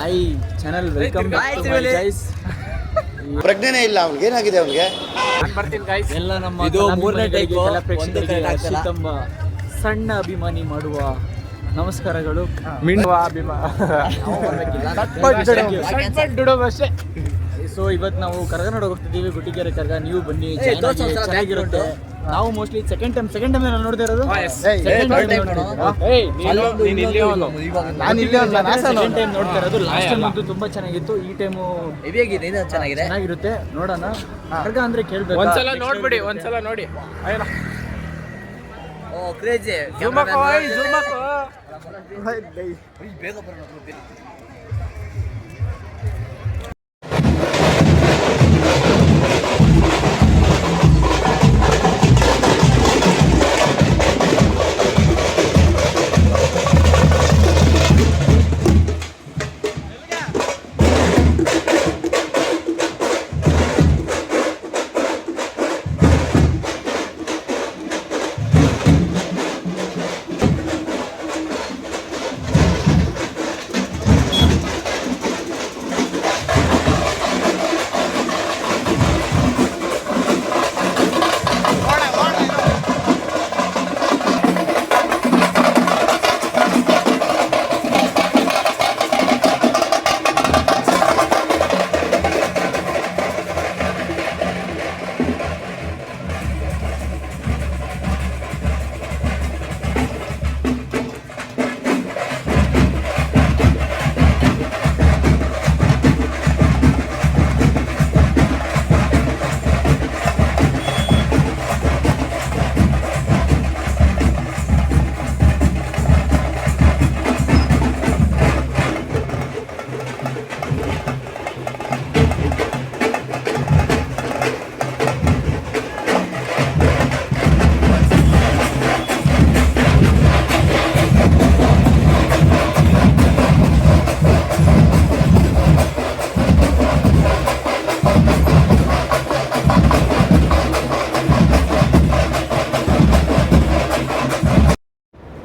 I channel welcome back to my guys. ಪ್ರಜ್ಞೆನೇ ಇಲ್ಲ ಅವ್ನಿಗೆ, ಏನಾಗಿದೆ ಅವನಿಗೆ? ಎಲ್ಲ ನಮ್ಮ ಇದು ಮೂರನೇ ಟೈಪ್ ತಮ್ಮ ಸಣ್ಣ ಅಭಿಮಾನಿ ಮಾಡುವ ನಮಸ್ಕಾರಗಳು. ಸೊ ಇವತ್ತು ನಾವು ಕರಗ ನೋಡೋಕೆ ಹೋಗ್ತಿದ್ದೀವಿ, ಗುಟ್ಟಿಗೆರೆ ಕರಗ. ನೀವು ಬನ್ನಿ, ಚೆನ್ನಾಗಿರುತ್ತೆ. ನಾವು ಮೋಸ್ಟ್ಲಿ ಸೆಕೆಂಡ್ ಟೈಮ್ ನಾನು ನೋಡ್ತಾ ಇರೋದು. ಸೆಕೆಂಡ್ ಟೈಮ್ ನೋಡ್ತಾ ಇರೋದು. ಲಾಸ್ಟ್ ಟೈಮ್ ಅಂತೂ ತುಂಬಾ ಚೆನ್ನಾಗಿತ್ತು. ಈ ಟೈಮು ಚೆನ್ನಾಗಿರುತ್ತೆ. ನೋಡೋಣ. ಕರಗ ಅಂದ್ರೆ ಕೇಳ್ಬೇಕು, ಒಂದ್ಸಲ ನೋಡ್ಬಿಡಿ, ಒಂದ್ಸಲ ನೋಡಿ. Crazy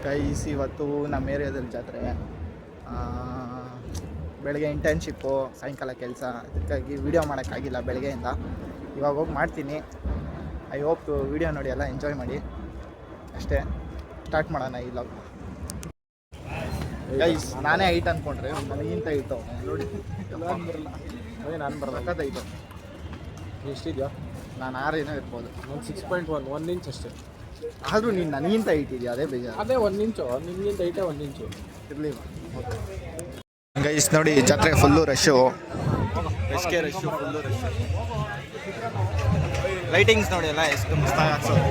guys. ಇವತ್ತು ನಮ್ಮ ಏರಿಯಾದಲ್ಲಿ ಜಾತ್ರೆ. ಬೆಳಗ್ಗೆ ಇಂಟರ್ನ್ಶಿಪ್ಪು, ಸಾಯಂಕಾಲ ಕೆಲಸ, ಅದಕ್ಕಾಗಿ ವೀಡಿಯೋ ಮಾಡೋಕ್ಕಾಗಿಲ್ಲ ಬೆಳಗ್ಗೆಯಿಂದ. ಇವಾಗ ಹೋಗಿ ಮಾಡ್ತೀನಿ. ಐ ಹೋಪ್ ವೀಡಿಯೋ ನೋಡಿ ಎಲ್ಲ ಎಂಜಾಯ್ ಮಾಡಿ. ಅಷ್ಟೇ, ಸ್ಟಾರ್ಟ್ ಮಾಡೋಣ ಈ ವ್ಲಾಗ್. ಗೈಸ್, ನಾನೇ ಹೈಟ್ ಅಂದ್ಕೊಂಡ್ರೆ ನನಗಿಂತ ಹೈಟ್ ನೋಡಿ. ನಾನು ಬರಲ್ಲ ಹೈಟು. ಎಷ್ಟಿದೆಯಾ? ನಾನು 6 ಏನೋ ಇರ್ಬೋದು. ಒಂದು 6.1 1 ಇಂಚ್ ಅಷ್ಟೇ. ಆದರೂ ನೀನು ನನಗಿಂತ ಹೈಟ್ ಇದೆಯಾ, ಅದೇ ಬೇಜಾರು. ಅದೇ 1 ಇಂಚು, ನಿಮಗಿಂತ ಹೈಟೇ 1 ಇಂಚು ಇರಲಿ. ಗೈಸ್ ನೋಡಿ, ಜಾತ್ರೆ ಫುಲ್ಲು ರಶ್ಶು. ಎಷ್ಟೇ ರಶ್ಶು, ಫುಲ್ಲು ರಶ್ಶು. ಲೈಟಿಂಗ್ಸ್ ನೋಡಿ ಎಲ್ಲ ಎಷ್ಟು ಮಸ್ತಾಗಿ ಹಾಕ್ಸೋದು.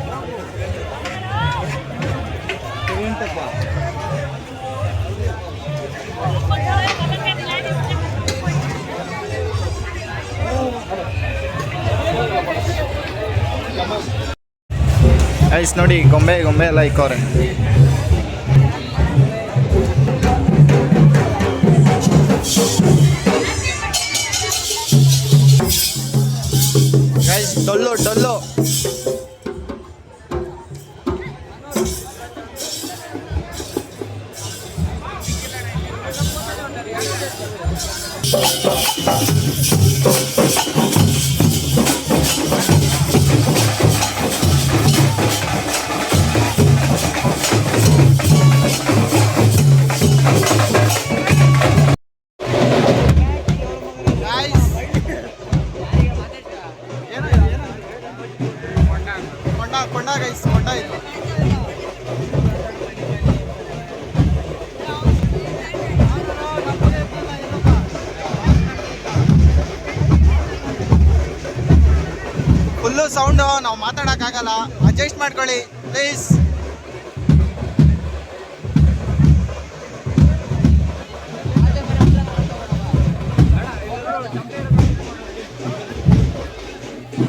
ಗೈಸ್ ನೋಡಿ, ಗೊಂಬೆ ಎಲ್ಲ ಇಕ್ಕವ್ರೆ. ಗೈಸ್ ಡೊಲ್ಲು ಕೊಂಡ ಗೈಸ್, ಕೊಂಡ ಇದು. ಫುಲ್ಲು ಸೌಂಡು, ನಾವು ಮಾತಾಡೋಕ್ಕಾಗಲ್ಲ, ಅಡ್ಜಸ್ಟ್ ಮಾಡ್ಕೊಳ್ಳಿ ಪ್ಲೀಸ್.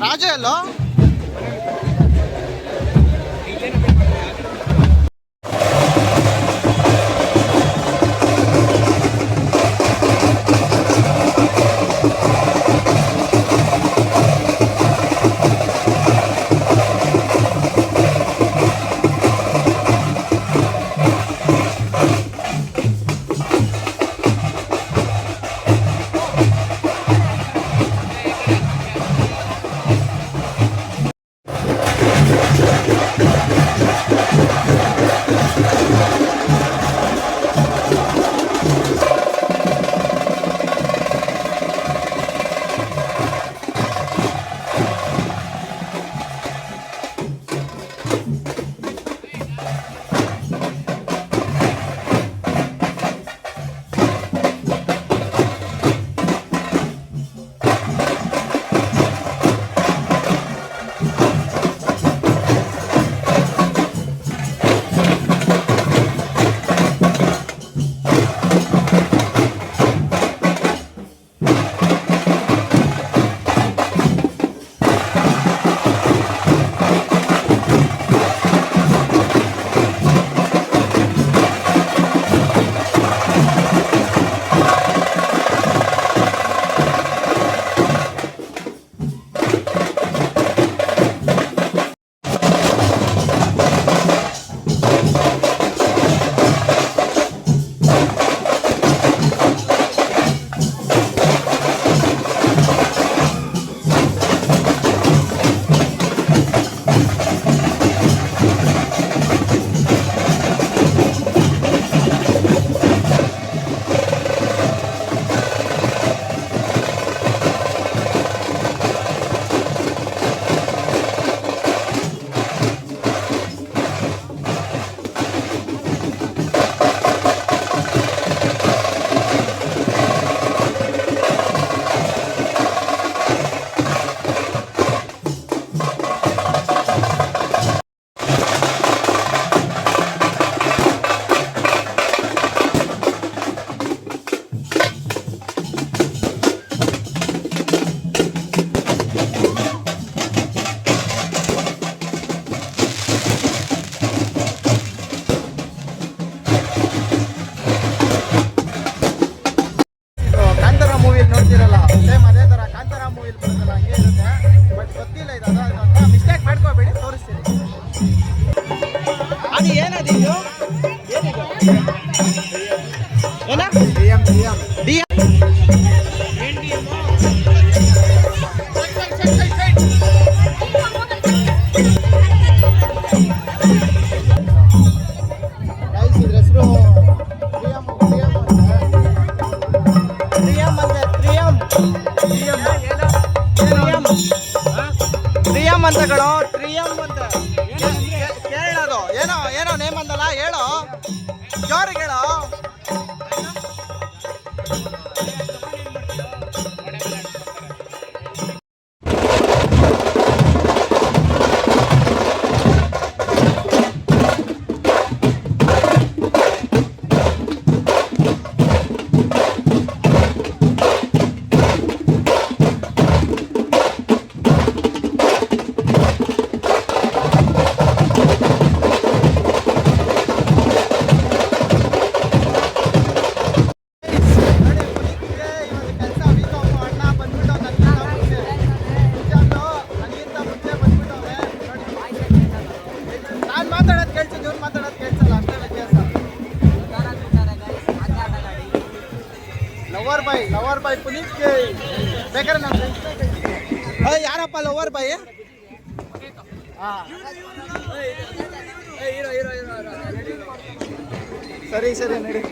ರಾಜು ಎಲ್ಲೋ? ಗೈಸ್ ಇದ್ರ ಹೆಸರು ತ್ರಿಯಮ್ ಅಂತ ಕಣೋ, ತ್ರಿಯಮ್ ಅಂತ ಕೇಳೋದು. ಏನೋ ಏನೋ ನೇಮ್ ಅಂದಲ್ಲ, ಹೇಳೋ ಜೋರಿಗೆ ಹೇಳೋ. ನಾನು ಮಾತಾಡೋದು ಕೇಳ್ತೀನಿ, ಇವ್ರು ಮಾತಾಡೋದು ಕೇಳ್ಸಲ್ಲ, ಅಂತ ವ್ಯತ್ಯಾಸ. ಲವರ್ ಬಾಯ್ ಪುನೀತ್ ಬೇಕಾದ್ರೆ ನಾನು ಯಾರಪ್ಪ ಲವರ್ ಬಾಯ್? ಸರಿ ಸರಿ ನಡಿ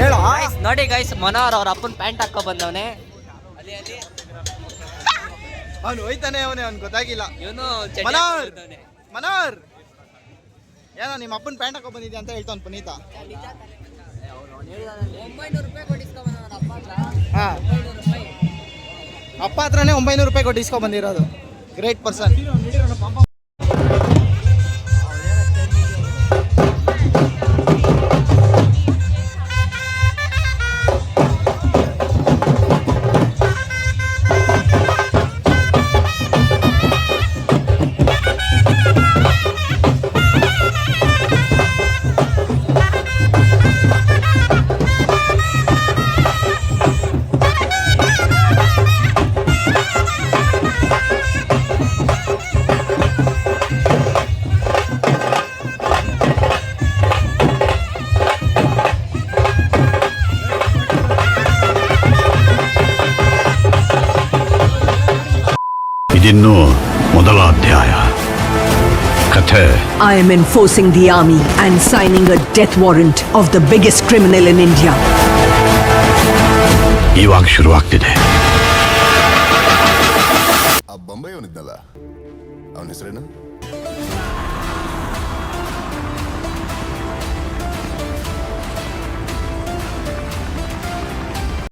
ಹೇಳೋ. ನೋಡಿ ಗೈಸ್, ಮನೋಹರ್ ಅವ್ರ ಅಪ್ಪನ ಪ್ಯಾಂಟ್ ಹಾಕೋ ಬಂದವನೆ. ಅವನು ಹೋಯ್ತಾನೆ, ಅವ್ನು ಗೊತ್ತಾಗಿಲ್ಲ. ಇವನು ಮನೋಹರ್ ಏನೋ ನಿಮ್ಮ ಅಪ್ಪನ ಪ್ಯಾಂಟ್ ಹಾಕೋ ಬಂದಿದ್ದೆ ಅಂತ ಹೇಳ್ತಾನೆ ಪುನೀತ. 900 ರೂಪಾಯಿ ಕೊಟ್ಟಿಸ್ಕೊಂಡ್ ಅಪ್ಪ ಹತ್ರ. ಹಾ, ಅಪ್ಪ ಹತ್ರನೇ 900 ರೂಪಾಯಿ ಕೊಟ್ಟು ಇಸ್ಕೊ ಬಂದಿರೋದು. Great person. ಇದಿನ್ನು ಮೊದಲ ಅಧ್ಯಾಯ. ಕಥೆ I am enforcing the army and signing a death warrant of the biggest criminal in India. ಇವಾಗ ಶುರುವಾಗ್ತಿದೆ. ಆ ಬೊಂಬೈ ಅವನಿದ್ನಲ್ಲ, ಅವನ ಹೆಸರೇನು?